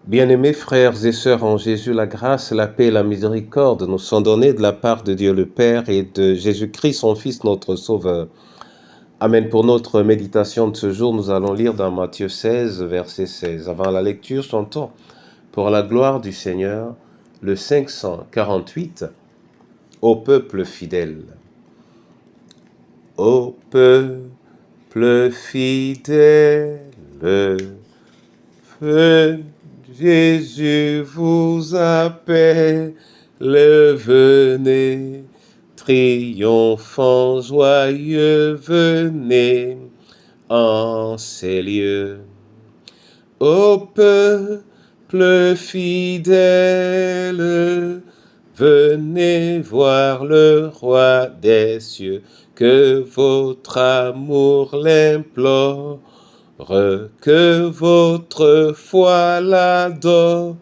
Bien-aimés frères et sœurs en Jésus, la grâce, la paix et la miséricorde nous sont données de la part de Dieu le Père et de Jésus-Christ, son Fils, notre Sauveur. Amen. Pour notre méditation de ce jour, nous allons lire dans Matthieu 16, verset 16. Avant la lecture, chantons pour la gloire du Seigneur le 548 au peuple fidèle. Ô peuple fidèle, Jésus vous appelle, venez, triomphant, joyeux, venez en ces lieux. Ô peuple fidèle, venez voir le roi des cieux, que votre amour l'implore. Que votre foi l'adore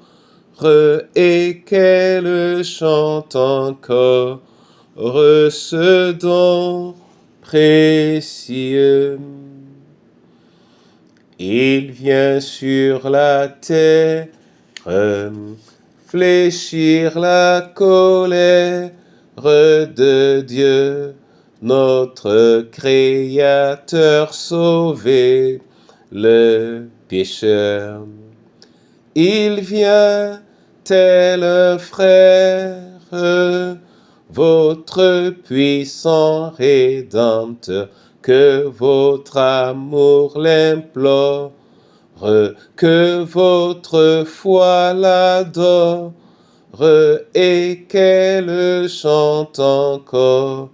et qu'elle chante encore ce don précieux. Il vient sur la terre fléchir la colère de Dieu, notre Créateur sauver le pécheur. Il vient tel frère, votre puissant Rédempteur, que votre amour l'implore, que votre foi l'adore, et qu'elle chante encore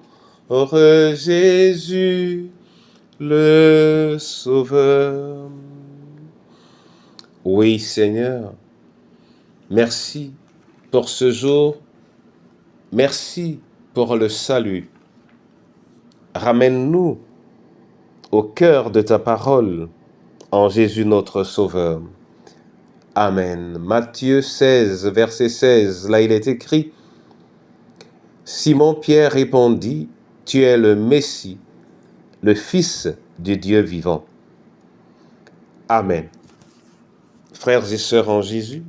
Jésus le Sauveur. Oui, Seigneur, merci pour ce jour, merci pour le salut. Ramène-nous au cœur de ta parole, en Jésus notre Sauveur. Amen. Matthieu 16, verset 16, là il est écrit, « Simon-Pierre répondit, tu es le Messie, le Fils du Dieu vivant. » Amen. Frères et sœurs en Jésus,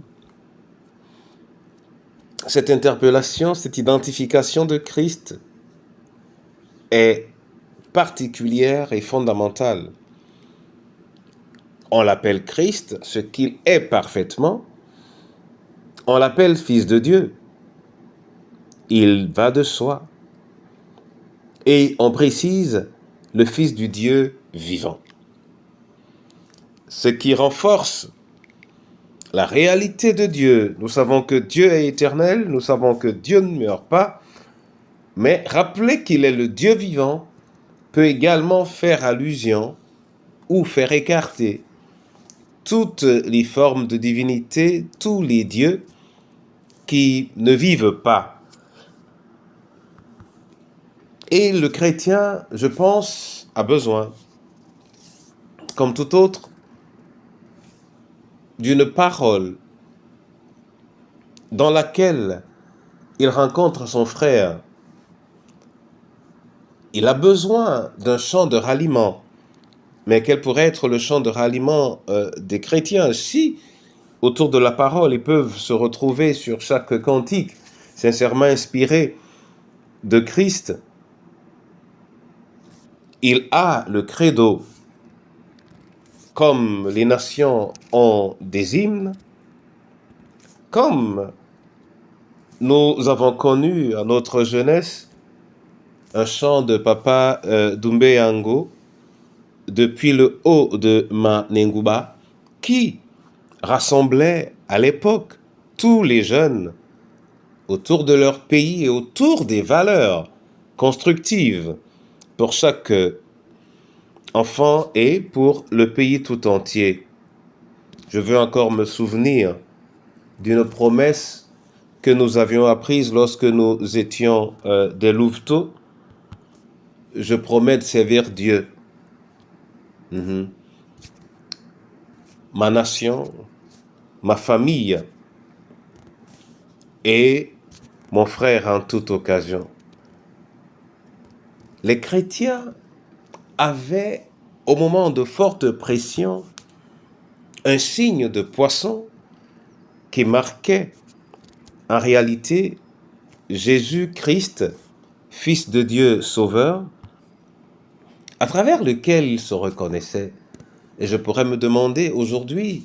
cette interpellation, cette identification de Christ est particulière et fondamentale. On l'appelle Christ, ce qu'il est parfaitement. On l'appelle Fils de Dieu. Il va de soi. Et on précise le Fils du Dieu vivant. Ce qui renforce la réalité de Dieu. Nous savons que Dieu est éternel, nous savons que Dieu ne meurt pas, mais rappeler qu'il est le Dieu vivant peut également faire allusion ou faire écarter toutes les formes de divinité, tous les dieux qui ne vivent pas. Et le chrétien, je pense, a besoin, comme tout autre, d'une parole dans laquelle il rencontre son frère. Il a besoin d'un chant de ralliement. Mais quel pourrait être le chant de ralliement des chrétiens si, autour de la parole, ils peuvent se retrouver sur chaque cantique sincèrement inspiré de Christ. Il a le credo, comme les nations ont des hymnes, comme nous avons connu à notre jeunesse un chant de Papa Doumbé Ango depuis le haut de Manengouba qui rassemblait à l'époque tous les jeunes autour de leur pays et autour des valeurs constructives pour chaque enfant et pour le pays tout entier. Je veux encore me souvenir d'une promesse que nous avions apprise lorsque nous étions des louveteaux. Je promets de servir Dieu. Ma nation, ma famille et mon frère en toute occasion. Les chrétiens avaient, au moment de forte pression, un signe de poisson qui marquait en réalité Jésus-Christ, Fils de Dieu Sauveur, à travers lequel il se reconnaissait. Et je pourrais me demander aujourd'hui,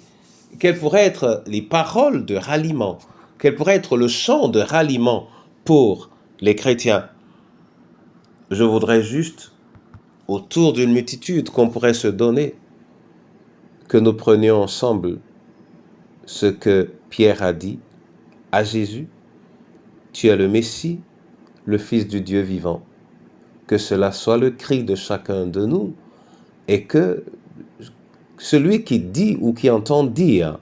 quelles pourraient être les paroles de ralliement, quel pourrait être le chant de ralliement pour les chrétiens. Je voudrais juste, autour d'une multitude qu'on pourrait se donner, que nous prenions ensemble ce que Pierre a dit à Jésus: tu es le Messie, le Fils du Dieu vivant. Que cela soit le cri de chacun de nous et que celui qui dit ou qui entend dire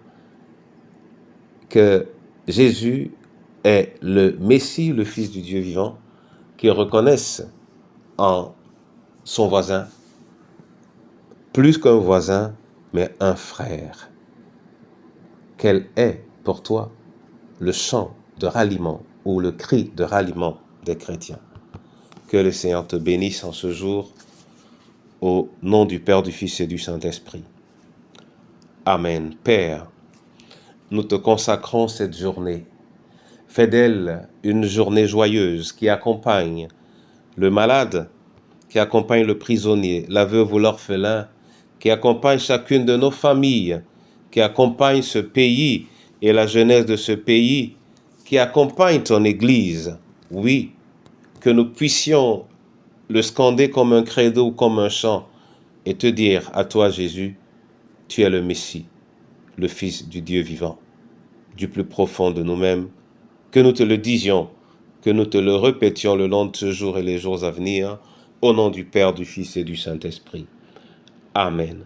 que Jésus est le Messie, le Fils du Dieu vivant, qu'il reconnaisse en son voisin, plus qu'un voisin, mais un frère. Quel est pour toi le chant de ralliement ou le cri de ralliement des chrétiens? Que le Seigneur te bénisse en ce jour, au nom du Père, du Fils et du Saint-Esprit. Amen. Père, nous te consacrons cette journée. Fais d'elle une journée joyeuse qui accompagne le malade, qui accompagne le prisonnier, la veuve ou l'orphelin, qui accompagne chacune de nos familles, qui accompagne ce pays et la jeunesse de ce pays, qui accompagne ton Église. Oui, que nous puissions le scander comme un credo, comme un chant, et te dire à toi, Jésus, tu es le Messie, le Fils du Dieu vivant, du plus profond de nous-mêmes, que nous te le disions, que nous te le répétions le long de ce jour et les jours à venir, au nom du Père, du Fils et du Saint-Esprit. Amen.